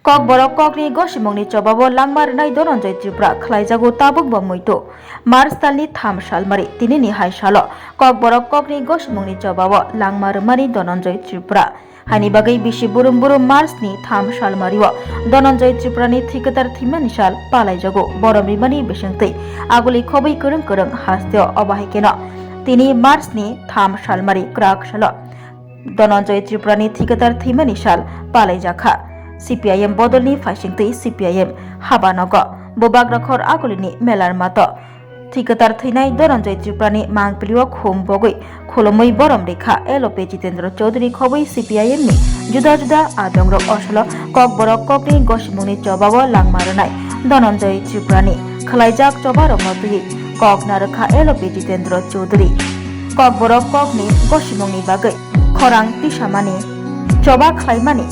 kok borok kokni gosimongni chobabo langmarnai Dhananjay Tripura khlaijago tabuk ba moito Mars talni tham salmari tinini hai salo kok borok kokni gosimongni chobabo langmarmani Dhananjay Tripura hani bagai bisi burum Marsni tham salmario Dhananjay Tripurani thikatar thimani sal palaijago boromrimani besengtei aguli khobai kereng hasteo obahikeno tini Marsni tham salmari krak salo Dhananjay Tripurani thikatar thimani sal palaijakha CPIM bodolni faisingtei CPIM habanogo bobak rakhor agolini melar mato thikatar thinai Dhananjay Tripurani mangpilio khum bogoi khulomoi borom rekha LOP Jitendra Chaudhary khoboi CPIM ni juda adongrok oslo kok borok kokni gosimungni chobabo langmarnai Dhananjay Tripurani khlaijak chobarok notui kok narakha LOP Jitendra Chaudhary kok borok kokni gosimungni bagai khorang tisamani choba khlaimani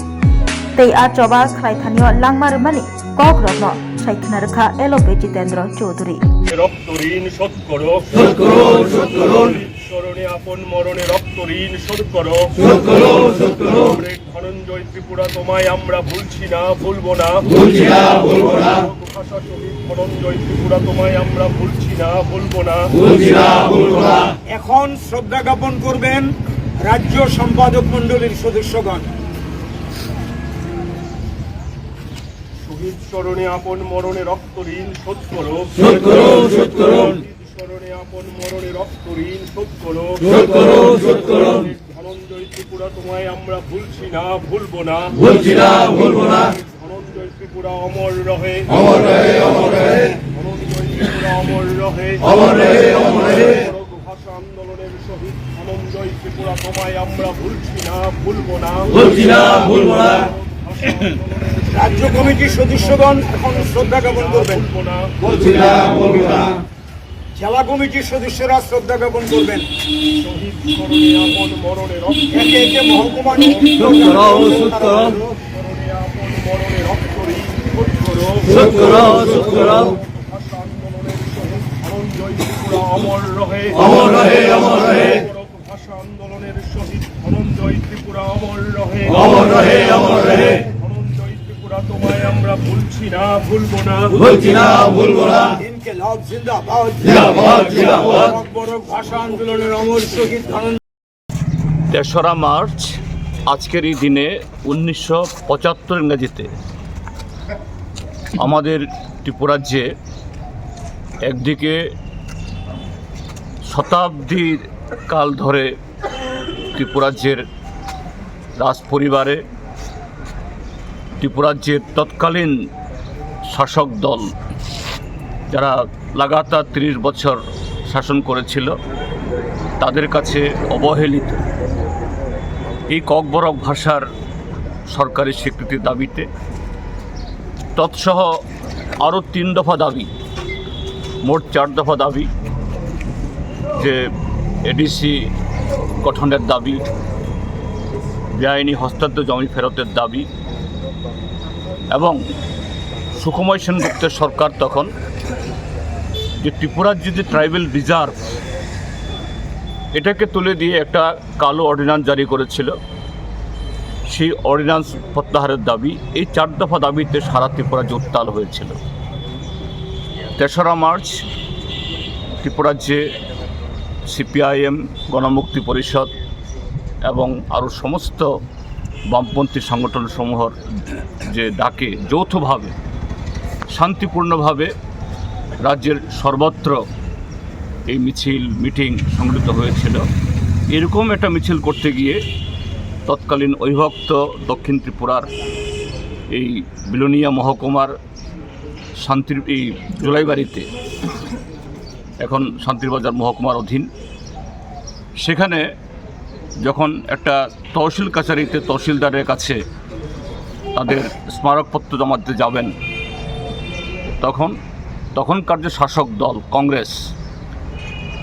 tei a choba khlaithanio langmarmani kok rokno saikna rakha LOP Jitendra Chaudhary রক্ত ঋণ শোধ করো স্মরণে আপন মরণে রক্ত ঋণ শোধ করো ধনঞ্জয় ত্রিপুরা তোমায় আমরা ভুলছি না ভুলবো না ভাষা শহীদ ধনঞ্জয় ত্রিপুরা তোমায় আমরা ভুলছি না ভুলবো না এখন শ্রদ্ধা জ্ঞাপন করবেন রাজ্য সম্পাদক মণ্ডলীর সদস্যগণ। শহীদ স্মরণে আপন মরণে রক্ত ঋণ শোধ করো স্মরণে আপন মরণে রক্ত ঋণ শোধ করো ধনঞ্জয় ত্রিপুরা তোমায় আমরা ভুলছি না ভুলবো না ধনঞ্জয় ত্রিপুরা অমর রহে ধনঞ্জয় ত্রিপুরা অমর রহে ভাষা আন্দোলনের শহীদ ধনঞ্জয় ত্রিপুরা তোমায় আমরা ভুলছি না ভুলবো না রাজ্য কমিটির সদস্যগণ এখন শ্রদ্ধা জ্ঞাপন করবেন। জেলা কমিটির সদস্যরা শ্রদ্ধা জ্ঞাপন করবেন। শহীদ স্মরণে আপন মরণে রক্ত একে একে মহকুমা স্মরণে আপন মরণে রক্ত ঋণ শোধ করো ভাষা আন্দোলনের শহীদ ধনঞ্জয় ত্রিপুরা অমর রহে ভাষা আন্দোলনের শহীদ ধনঞ্জয় ত্রিপুরা অমর রহে ধনঞ্জয় ত্রিপুরা তোমায় আমরা ভুলছি না ভুলবো না ইনকিলাব জিন্দাবাদ বড় ভাষা আন্দোলনের অমর শহীদ ধনঞ্জয়। ৩রা মার্চ আজকের এই দিনে 1975 ইংরেজিতে আমাদের ত্রিপুরাজ্যে একদিকে শতাব্দীর কাল ধরে ত্রিপুরাজ্যের রাজ পরিবারে ত্রিপুরাজ্যের তৎকালীন শাসক দল যারা লাগাতার 30 বছর শাসন করেছিল তাদের কাছে অবহেলিত এই ককবরক ভাষার সরকারি স্বীকৃতির দাবিতে তৎসহ আরও 3 দফা দাবি, মোট 4 দফা দাবি, যে এডিসি গঠনের দাবি, বেআইনি হস্তান্তর জমি ফেরতের দাবি এবং সুকুমার সেনগুপ্তের সরকার তখন যে ত্রিপুরার যে ট্রাইবাল রিজার্ভ এটাকে তুলে দিয়ে একটা কালো অর্ডিন্যান্স জারি করেছিল, সেই অর্ডিন্যান্স প্রত্যাহারের দাবি, এই 4 দফা দাবিতে সারা ত্রিপুরা উত্তাল হয়েছিল। 3রা মার্চ ত্রিপুরাজ্যে CPIM, গণমুক্তি পরিষদ এবং আরও সমস্ত বামপন্থী সংগঠনসমূহের যে ডাকে যৌথভাবে শান্তিপূর্ণভাবে রাজ্যের সর্বত্র এই মিটিং সংগঠিত হয়েছিল। এরকম একটা মিছিল করতে গিয়ে তৎকালীন অবিভক্ত দক্ষিণ ত্রিপুরার এই বিলোনিয়া মহকুমার শান্তির এই জুলাইবাড়িতে, এখন শান্তিরবাজার মহকুমার অধীন, সেখানে যখন একটা তহসিল কাছারিতে তহসিলদারের কাছে তাদের স্মারকপত্র জমা দিতে যাবেন তখনকার যে শাসক দল কংগ্রেস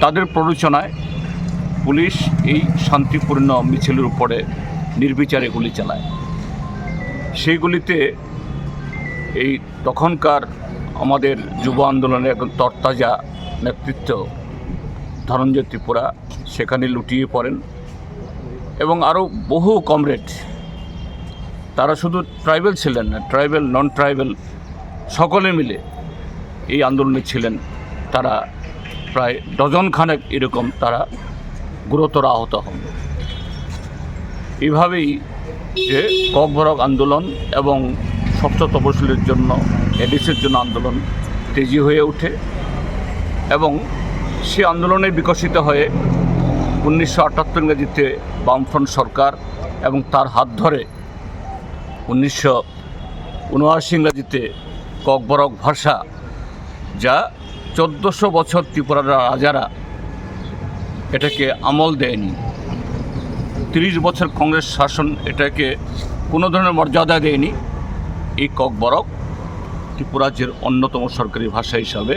তাদের প্ররোচনায় পুলিশ এই শান্তিপূর্ণ মিছিলের উপরে নির্বিচারে গুলি চালায়। সেই গুলিতে এই তখনকার আমাদের যুব আন্দোলনের একজন তরতাজা নেতৃত্ব ধনঞ্জয় ত্রিপুরা সেখানে লুটিয়ে পড়েন এবং আরও বহু কমরেড তারা শুধু ট্রাইবেল ছিলেন না, ট্রাইবেল নন ট্রাইবেল সকলে মিলে এই আন্দোলনে ছিলেন। তারা প্রায় ডজন খানেক এরকম তারা গুরুতর আহত হন। এইভাবেই যে ককবরক আন্দোলন এবং ষষ্ঠ তপশিলের জন্য এডিসির জন্য আন্দোলন তেজি হয়ে ওঠে এবং সে আন্দোলনে বিকশিত হয়ে 1978 ইংরেজিতে বামফ্রন্ট সরকার এবং তার হাত ধরে 1979 ইংরেজিতে ককবরক ভাষা, যা 1400 বছর ত্রিপুরার রাজারা এটাকে আমল দেয়নি। 30 বছর কংগ্রেস শাসন এটাকে কোনো ধরনের মর্যাদা দেয়নি। এই ককবরক ত্রিপুরা রাজ্যের অন্যতম সরকারি ভাষা হিসাবে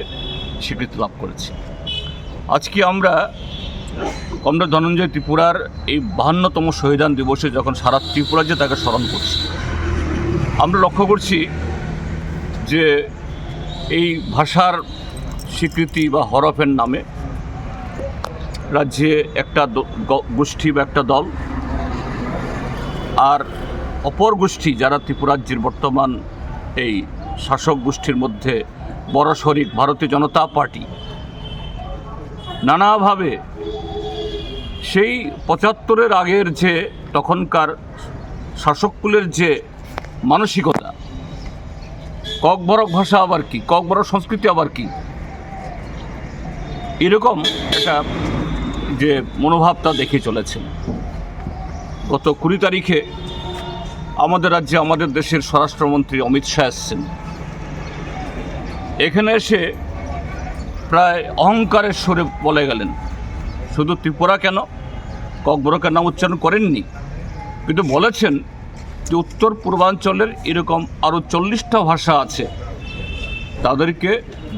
স্বীকৃতি লাভ করেছে। আজকে আমরা কমরেড ধনঞ্জয় ত্রিপুরার এই 52তম শহীদান দিবসে যখন সারা ত্রিপুরা যে তাকে স্মরণ করছি, আমরা লক্ষ্য করছি যে এই ভাষার স্বীকৃতি বা হরফের নামে রাজ্যে একটা গোষ্ঠী বা একটা দল আর অপর গোষ্ঠী যারা ত্রিপুরা রাজ্যের বর্তমান এই শাসক গোষ্ঠীর মধ্যে বড় শরিক ভারতীয় জনতা পার্টি নানাভাবে সেই 75-এর আগের যে তখনকার শাসককুলের যে মানসিকতা, ককবরক ভাষা আবার কি, ককবরক সংস্কৃতি আবার কি, এরকম একটা যে মনোভাবটা দেখে চলেছেন। গত 20 তারিখে আমাদের রাজ্যে আমাদের দেশের স্বরাষ্ট্রমন্ত্রী অমিত শাহ এসেছেন। এখানে এসে প্রায় অহংকারের সুরে বলে গেলেন, শুধু ত্রিপুরা কেন, ককবরকের নাম উচ্চারণ করেননি, কিন্তু বলেছেন যে উত্তর পূর্বাঞ্চলের এরকম আরও 40টা ভাষা আছে, তাদেরকে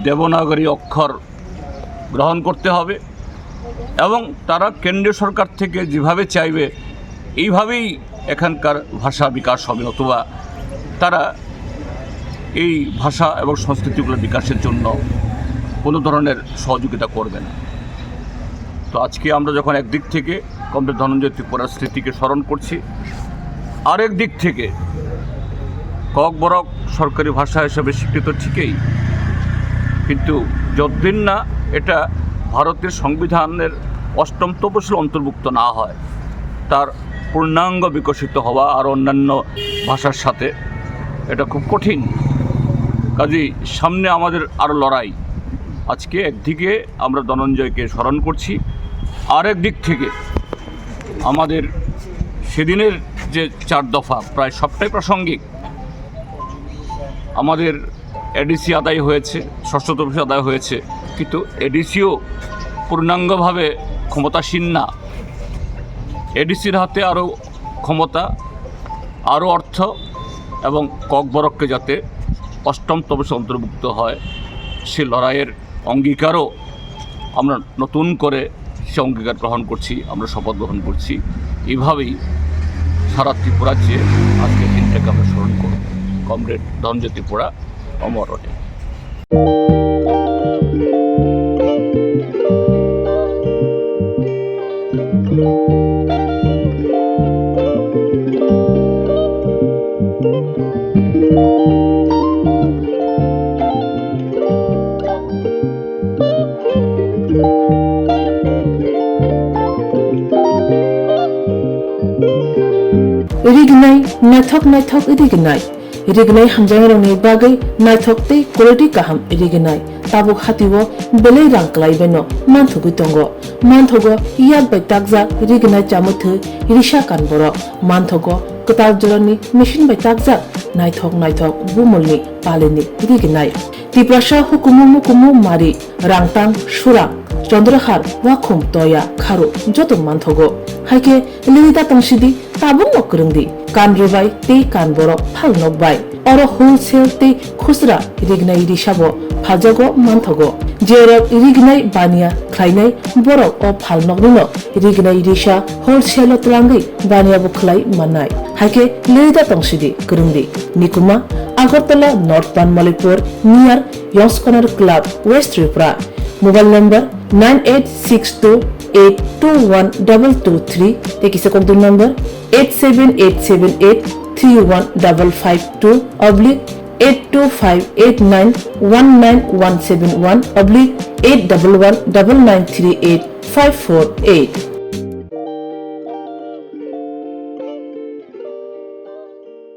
দেবনাগরী অক্ষর গ্রহণ করতে হবে এবং তারা কেন্দ্রীয় সরকার থেকে যেভাবে চাইবে এইভাবেই এখানকার ভাষা বিকাশ হবে, অথবা তারা এই ভাষা এবং সংস্কৃতিগুলোর বিকাশের জন্য কোনো ধরনের সহযোগিতা করবে না। তো আজকে আমরা যখন একদিক থেকে কমরেড ধনঞ্জয় ত্রিপুরার স্মৃতিকে স্মরণ করছি, আরেক দিক থেকে ককবরক সরকারি ভাষা হিসেবে স্বীকৃত ঠিকই, কিন্তু যতদিন না এটা ভারতের সংবিধানের 8ম তপশিল অন্তর্ভুক্ত না হয়, তার পূর্ণাঙ্গ বিকশিত হওয়া আর অন্যান্য ভাষার সাথে এটা খুব কঠিন। কাজেই সামনে আমাদের আরও লড়াই। আজকে একদিকে আমরা ধনঞ্জয়কে স্মরণ করছি, আরেক দিক থেকে আমাদের সেদিনের যে 4 দফা প্রায় সবটাই প্রাসঙ্গিক। আমাদের এডিসি আদায় হয়েছে, ষষ্ঠ তপশিল আদায় হয়েছে, কিন্তু এডিসিও পূর্ণাঙ্গভাবে ক্ষমতাসীন না। এডিসির হাতে আরও ক্ষমতা, আরও অর্থ এবং ককবরককে যাতে 8ম তপশিল অন্তর্ভুক্ত হয় সে লড়াইয়ের অঙ্গীকারও আমরা নতুন করে সে অঙ্গীকার গ্রহণ করছি, আমরা শপথ গ্রহণ করছি। এইভাবেই সারা ত্রিপুরা যে আজকে দিনটাকে আমরা স্মরণ করব। কমরেড ধনঞ্জয় ত্রিপুরা অমর রটে। Rignai naithok rignai rignai hamjangrangni bagai naithok tei quality kaham rignai tabuk hatiwo belai rang klaibeno manthugu tongo manthogo iyat bai takja rignai chamuthu risha kanboro manthogo ketal jorani machine bai takja naithok bumulni paleni rignai tiprasha hukumu mari rangtang surang চন্দ্রহার ওয়াখুম তয়া খারো যত মানথগো হাইকে লিলিতা তংসিদি তাবুং নকরংদি কান রেবাই তে কান বড় ফাল নকবাই or wholesale তে খুচরা রিগনাই রিসাবো ফাজাগো মানথগো জেরক রিগনাই বানিয়া খাইনাই বড় ও ফাল নকরিনো রিগনাই রিসা হোলসেল তলাঙ্গি বানিয়া বখলাই মানাই হাইকে লিলিতা তংসিদি করংদি নিকুমা Agartala north Panmalipur near young's corner club west Tripura mobile number 9862821223 ते किसे कॉन्टैक्ट नंबर 87878 31552 /82589191171 /8119938 548